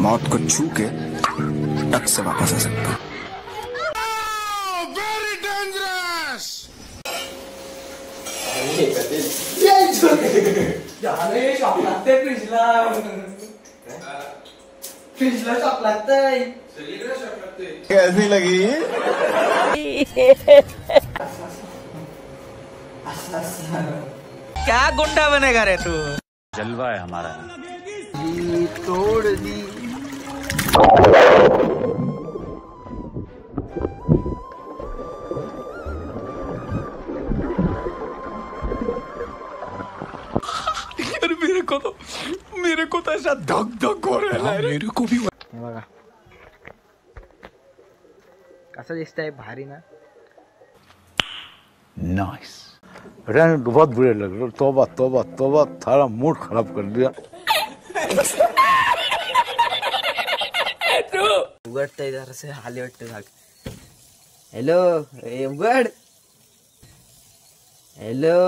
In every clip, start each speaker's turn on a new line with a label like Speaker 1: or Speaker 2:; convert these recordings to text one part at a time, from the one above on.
Speaker 1: मौत को छू के टक से वापस आ सकता हूँ।
Speaker 2: Very dangerous.
Speaker 3: फ्रीजला शॉक लागतंय।
Speaker 1: कैसी लगी?
Speaker 3: क्या गुंडा बनेगा रे तू?
Speaker 4: जलवा है हमारा।
Speaker 3: तोड़ दी।
Speaker 1: मेरे को तो ऐसा धक धक हो रहा है। मेरे को भी।
Speaker 3: बघा कसं दिसतंय, भारी ना?
Speaker 4: नाइस। बहुत बुरे लग रहे। तौबा तौबा तौबा, थारा मूड खराब कर दिया।
Speaker 3: उघडतंय जरासे, हाली वाटतं झाक। हॅलो ए उघड, हॅलो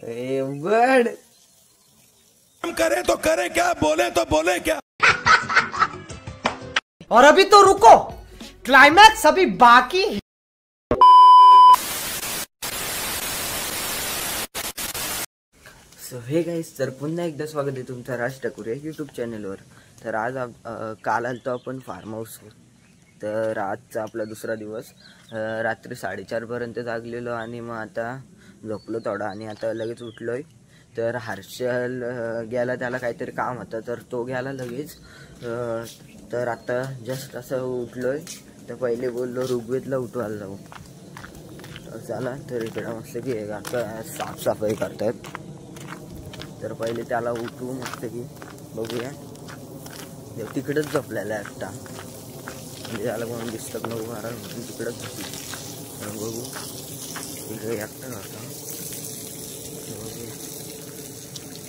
Speaker 3: ए उघड।
Speaker 1: हम करे तो करे क्या, बोले तो बोले क्या।
Speaker 5: और अभी तो रुको, क्लाइमैक्स अभी बाकी है।
Speaker 3: सो हे गाईस, तर पुन्हा एकदा स्वागत आहे तुमचं राज ठाकूर या यूट्यूब चॅनलवर। तर आज काल आलतो आपण फार्म हाऊसवर। तर आजचा आपला दुसरा दिवस। रात्री 4:30 पर्यंत जागलेलो आणि मग आता झोपलो थोडा आणि आता लगेच उठलोय। तर हर्षल गेला, त्याला काहीतरी काम होतं तर तो गेला लगेच। तर आता जस्ट असं उठलोय तर पहिले बोललो ऋग्वेदला उठवायला जाऊ। तर चला, तर इकडं मस्त की आता साफसफाई करतायत। तर पहिले त्याला उठवू मस्त की बघूया। तिकडेच झोपलेला एकटा, म्हणजे त्याला कोण डिस्टर्ब नको कारण तिकडेच झोपली। बघू तिकडे एकटा होता,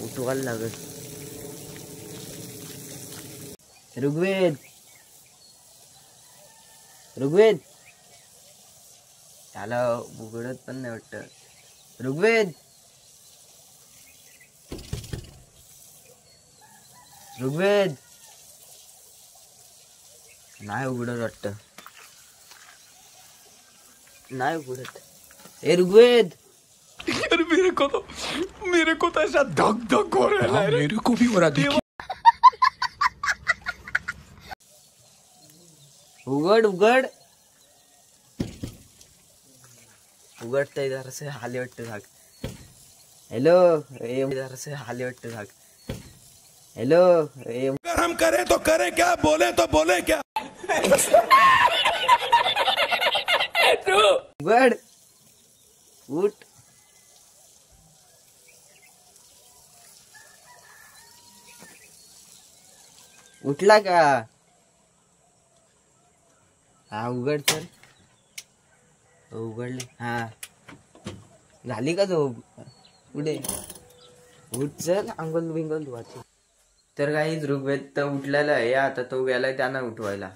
Speaker 3: उठवायला लागेल। ऋग्वेद, ऋग्वेद, त्याला उघडत पण नाही वाटत। ऋग्वेद, ऋग्वेद नाही उघडत वाटत, नाही उघडत। ए ऋग्वेद,
Speaker 1: मेरे को तो ऐसा धक धक हो रहा है। मेरे को भी हो रहा है।
Speaker 3: उघड उघड, उघडतंय जरासे, हाली वाटतं झाक। हॅलो ए जरासे, हाली वाटतं झाक। हॅलो ए,
Speaker 1: अगर हम करे तो करे क्या, बोले तो बोले क्या।
Speaker 3: उघड, उठ। उठला का? हा उघड तर, उघडले। हा झाली का झोप? पुढे उठ, चल अंघोळ बिंगोल धुवायची। तर काही ऋग्वेद तर उठलेला आहे, आता तो गेलाय त्यांना उठवायला।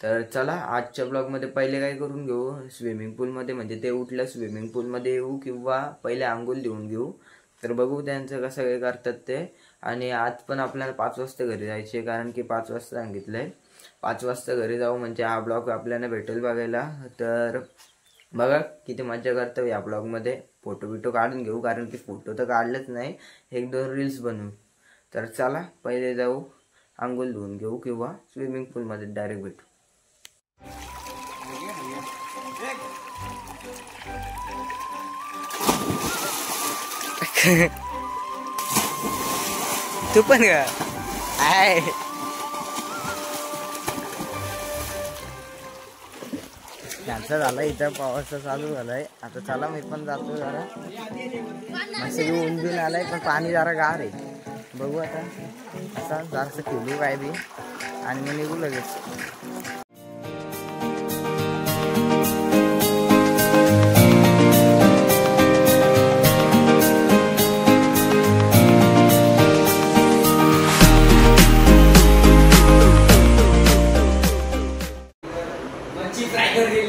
Speaker 3: तर चला आजच्या ब्लॉगमध्ये पहिले काय करून घेऊ, स्विमिंग पूलमध्ये, म्हणजे ते उठलं स्विमिंग पूलमध्ये येऊ किंवा पहिले आंघोळ देऊन घेऊ। तर बघू त्यांचं कसं काय करतात ते। आणि आज पण आपल्याला 5 वाजता घरी जायचे, कारण की 5 वाजता सांगितलंय। 5 वाजता घरी जाऊ म्हणजे हा ब्लॉग आपल्याला भेटेल बघायला। तर बघा किती मजा करतो या ब्लॉगमध्ये। फोटो बिटो काढून घेऊ, कारण की फोटो तर काढलेच नाही, 1-2 रील्स बनवू। तर चला पहिले जाऊ, आंघोळ धुवून घेऊ किंवा स्विमिंग पूलमध्ये डायरेक्ट भेटू। तू पण का आहे? त्यांचा झाला, इथं पावसा चालू झालाय। आता चला मी पण जातो जरा, मस्त ऊन बिन आलाय पण पाणी जरा गार आहे। बघू आता असा जरासं खेळू काय बी आणि मग निघू लगेच।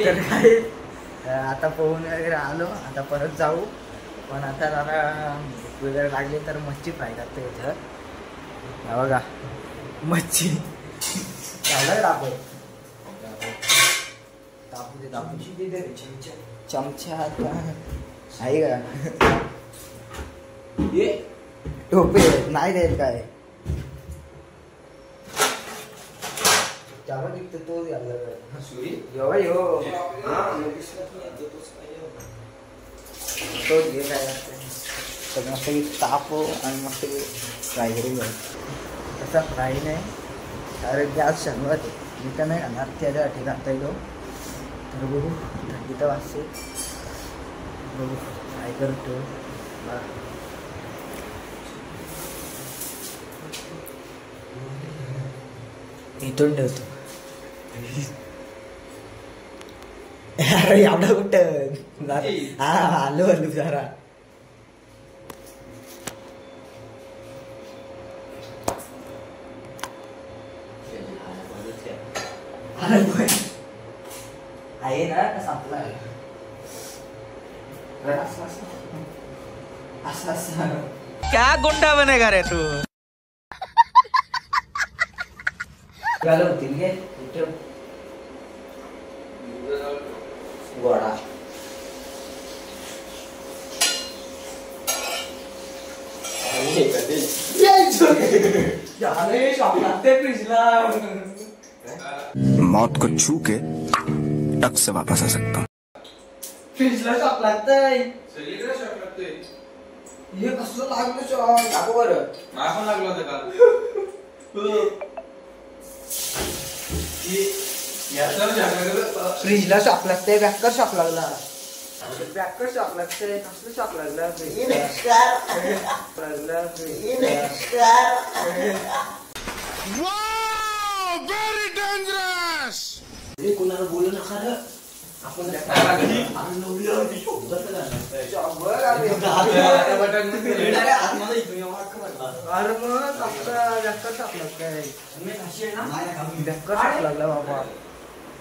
Speaker 3: तर काय आता पोहून वगैरे आलो, आता परत जाऊ। पण आता जरा वगैरे लागले तर मच्छी फ्राय करतो इथं। बघा मच्छी चमचा आहे का टोपे नाही देत काय तो घे काय तर मस्त तापो आणि मस्त फ्राय करून घ्या तसा फ्राय नाही कारण गॅस शनिवार मी तर नाही खाणार त्याच्यासाठी घालता येतो तर बघू थंडी तर वाजते बघू फ्राय करतो इथून ठेवतो अरे एवढा कुठं हा आलो आलो जरा आहे ना संपला
Speaker 5: क्या गुंडा बनेगा रे तू
Speaker 3: होतील घे गोडा
Speaker 2: मौत को छू के टक से वापस आ सकता हूँ
Speaker 3: फ्रीजला शॉक लागतंय हे कसलं लागलं शॉक दाखव बरं
Speaker 1: मला पण लागलं होतं काल
Speaker 3: फ्रीजला शॉक लागतंय बॅकर शॉक लागला बॅकर शॉक लागतंय कसलं शॉक लागला कोणाला बोलू नका रे आपण अरे मग लागला बाबा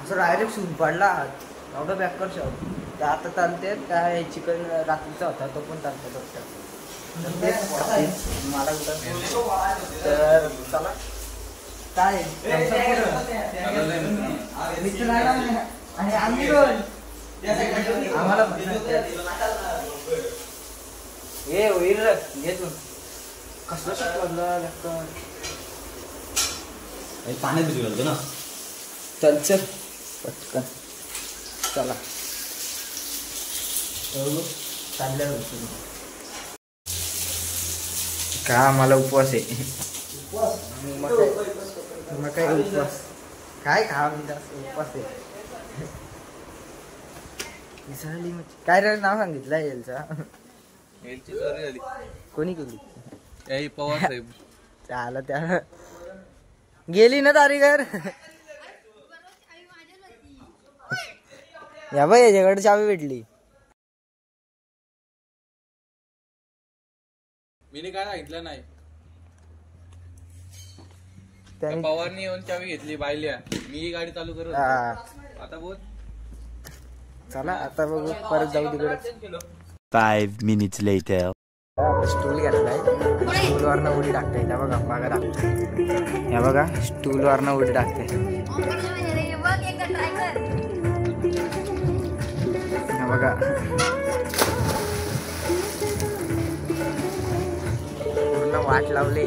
Speaker 3: असं डायरेक्ट सून पडला एवढा बॅकर शॉप तर आता चालते काय चिकन रात्रीचा होता तो पण चालतो मला कुठं तर चला काय मित्र आणि आम्ही आम्हाला हे होईल घेतो कसलं शकला
Speaker 1: पाण्यात भिजू घालतो ना
Speaker 3: चल चल पटकन चला चालल्या का मला उपवास आहे मग काय उपवास काय खा उपवास आहे काय रे नाव सांगितलं येलचा कोणी केली
Speaker 1: पवार साहेब
Speaker 3: चाल त्या गेली ना तारीगर या बाई याच्याकडे चावी भेटली
Speaker 1: मी काय सांगितलं नाही पवारनी येऊन चावी घेतली बायल्या मी गाडी चालू करू आता बोल
Speaker 3: चला आता बघू परत जाऊ तिकडे
Speaker 2: 5 minutes later.
Speaker 3: स्टूल घेतलाय स्टूल वरनं उडी टाकते त्या बघा मागा टाकते या बघा स्टूल वरनं उडी टाकते या बघा पूर्ण वाट लावले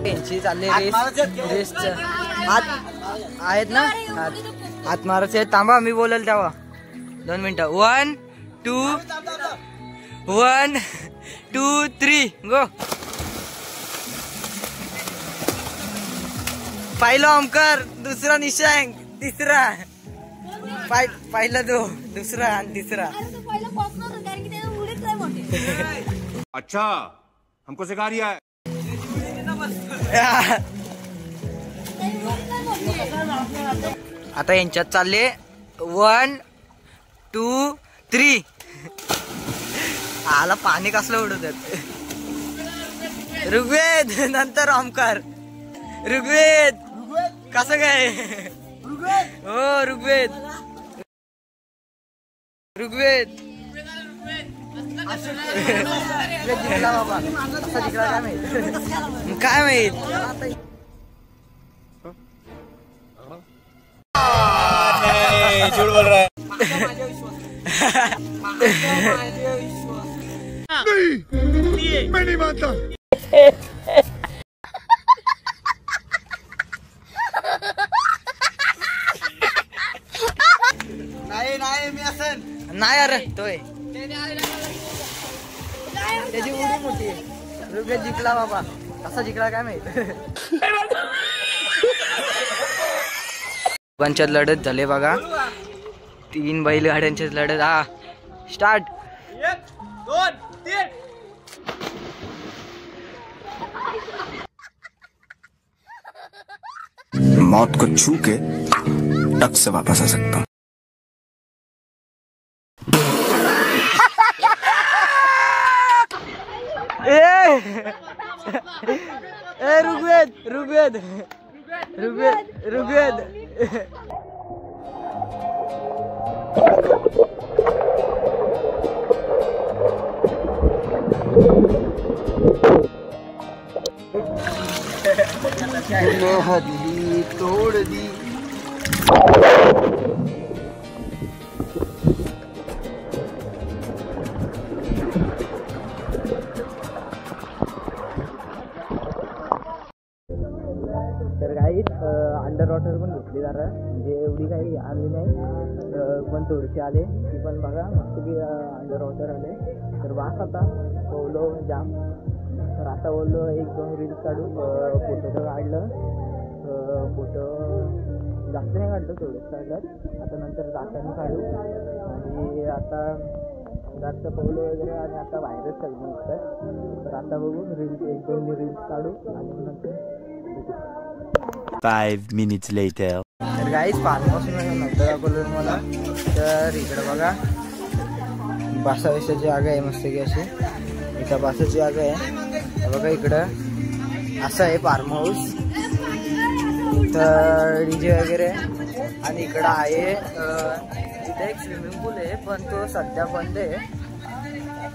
Speaker 3: त्यांची चालले रेस हात आहेत ना हात मारायचे आहेत थांबा मी बोलेल तेव्हा 2 मिनिटं 1 2 3 गो पहिला ओमकार दुसरा निशांक तिसरा पहिला दो दुसरा आणि तिसरा
Speaker 2: अच्छा हमको सिखा रिया है
Speaker 3: आता यांच्यात चालले 1 2 3 आला पाणी कसलं उडवतात ऋग्वेद नंतर ओमकार ऋग्वेद कसं काय हो ऋग्वेद जिंकला बाबा असा जिंकला काय माहित
Speaker 1: झूठ बोल रहा है.
Speaker 3: नाही अरे तोय त्याची उडी मोठी आहे. ऋग्वेद जिंकला बाबा. कसा जिंकला काय माहित. पंचायत लढत झाले बघा. 3 बैलगाड्यांचीच लढत. हा स्टार्ट.
Speaker 1: 1 2 3.
Speaker 2: मौत को छू के टक से वापस आ सकता हूँ.
Speaker 3: ऋग्वेद ऋग्वेद ऋग्वेद ऋग्वेद. हदली तोड दी. तर काही अंडर वॉटर पण घेतली जरा, म्हणजे एवढी काही आली नाही पण थोडीशी आले. ती पण बघा मस्त की अंडर वॉटर आले. तर वास आता बोललो जाम. तर आता बोललो 1-2 रील्स काढू. फोटो तर काढलं. फोटो जास्त नाही काढलं, थोडंच काढलं. आता नंतर जाताना काढू. आणि आता जास्त पवलो वगैरे आणि आता बाहेरच चालू नसतं. तर आता बघू रील्स 1-2 रील्स काढू आणि नंतर
Speaker 6: 5 minutes later.
Speaker 3: तर काहीच फार्म हाऊसमध्ये नव्हतं दाखवलं मला. तर इकडं बघा बसायची जागा आहे मस्त की अशी. इथं बसायची जागा आहे बघा. इकडं असं आहे फार्म हाऊस. इथं डीजे वगैरे. आणि इकडं आहे इथं एक स्विमिंग पूल आहे पण तो सध्या बंद आहे.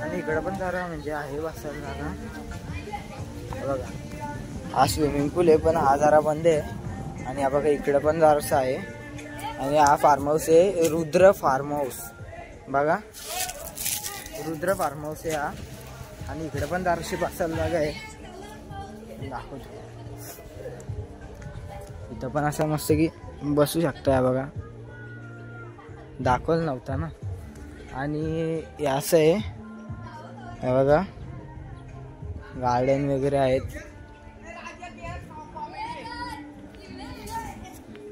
Speaker 3: आणि इकडं पण जरा म्हणजे आहे बसायला जागा बघा. हा स्विमिंग पूल आहे पण हा जरा बंद आहे. आणि हा बघा इकडं पण जरासा आहे. आणि हा फार्म हाऊस आहे रुद्र फार्म हाऊस बघा. रुद्र फार्म हाऊस आहे हा. आणि इकडे पण जराशी बसायला जागा आहे. दाखवतो. इथं पण असं मस्त की बसू शकता बघा. दाखवलं नव्हता ना. आणि हे असं आहे हे बघा. गार्डन वगैरे आहेत.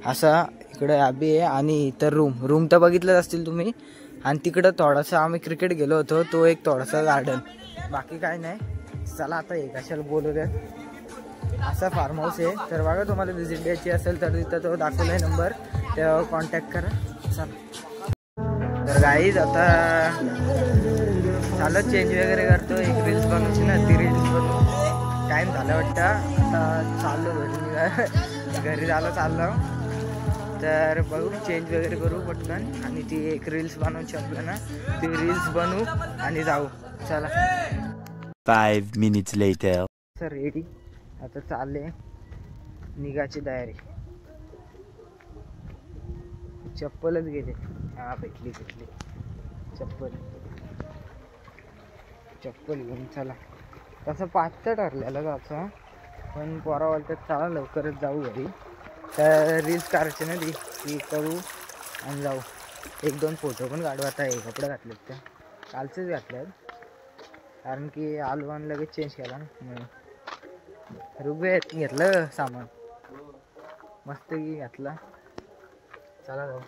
Speaker 3: असा इकडे आबी आहे. आणि इतर रूम तर बघितलंच असतील तुम्ही. आणि तिकडं थोडासा आम्ही क्रिकेट गेलो होतो तो एक थोडासा गार्डन. बाकी काय नाही. चला आता एक कशाला बोलू द्या. असा फार्म हाऊस आहे. तर बघा तुम्हाला व्हिजिट द्यायची असेल तर तिथं तो दाखवला आहे नंबर. तेव्हा कॉन्टॅक्ट करा. चला. तर गाईज आता चालत चेंज वगैरे करतो. एक रील्स बनवायची ना ती रील्स बनवू. टाईम झाला वाटतं. आता चाललो घरी चाललो. तर बघू चेंज वगैरे करू पटकन. आणि ती एक रील्स बनवायची आपल्याला. ती रील्स बनवू आणि जाऊ. चला.
Speaker 6: 5 minutes later.
Speaker 3: Sir ready. आता चालले निघायची तयारी. चप्पलच गेले. हा भेटली चप्पल घेऊन चला. तसं 5चं ठरलेलं जायचं पण पोरा बोलतात चला लवकरच जाऊ घरी. तर रील्स करायची ना ती करू आणि जाऊ. 1-2 फोटो पण काढू. आता हे कपडे घातलेत त्या कालचेच घातले कारण की आलो आणि लगेच चेंज केला ना म्हणून. ऋग्वेद घेतलं सामान मस्त की घातला. चला जाऊ.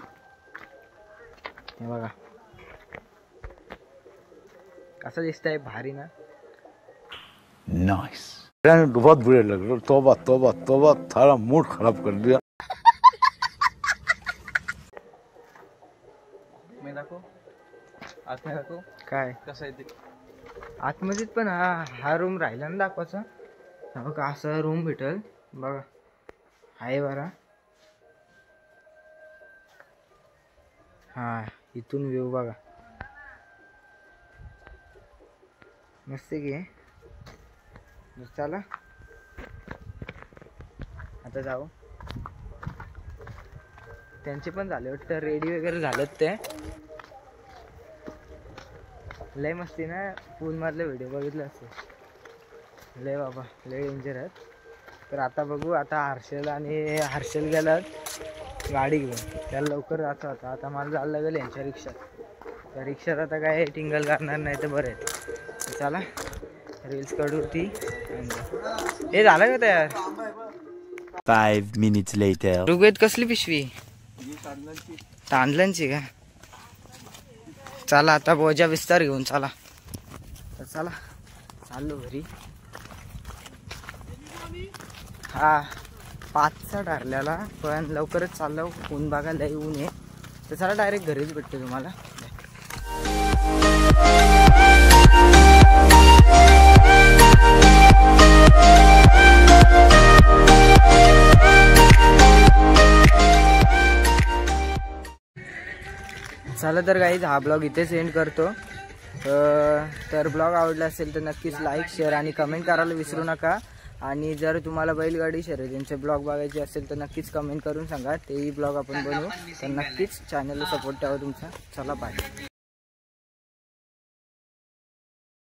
Speaker 3: हे बघा कसं दिसतंय भारी ना.
Speaker 4: नाइस. बहुत बुरे लग रहे. तौबा तौबा तौबा. सारा मूड खराब कर दिया.
Speaker 1: मी दाखव आत नाही दाखव
Speaker 3: काय
Speaker 1: कसं आहे ते.
Speaker 3: आतमध्येच पण हा रूम राहिला ना दाखवायचा. बघा असा रूम भेटल बघा. आहे बरा. हा इथून व्ह्यू बघा मस्त की. चला आता जाऊ. त्यांचे पण झाले वाटतं, रेडी वगैरे झालेत ते. लय मस्ती ना, पूलमधले व्हिडिओ बघितले असते. लय बाबा लय डेंजर आहेत. तर आता बघू, आता हर्षल गेलात गाडी घेऊन, त्याला लवकर जायचं होता. आता मला जायला लागेल यांच्या रिक्षात. त्या रिक्षात आता काय टिंगल करणार नाही तर बरं आहे. चला रील्स काढू ती. हे झालं का तयार?
Speaker 6: 5 minutes later.
Speaker 3: ऋग्वेद कसली पिशवी? तांदळांची का? चला आता बोजा विस्तार घेऊन चला. तर चला चाललो घरी. हा 5चा ठरलेला, पण लवकरच चाललो. ऊन बघायला ऊन आहे. तर चला डायरेक्ट घरीच भेटते तुम्हाला. चला तर गाईज हा ब्लॉग इथेच एंड करतो. तर ब्लॉग आवडला असेल तर नक्कीच लाईक, शेअर आणि कमेंट करायला विसरू नका. आणि जर तुम्हाला बैलगाडी शर्यतींचे ब्लॉग बघायचे असेल तर नक्कीच कमेंट करून सांगा, तेही ब्लॉग आपण बनवू. तर नक्कीच चॅनलला सपोर्ट ठेवा तुमचा. चला बाय.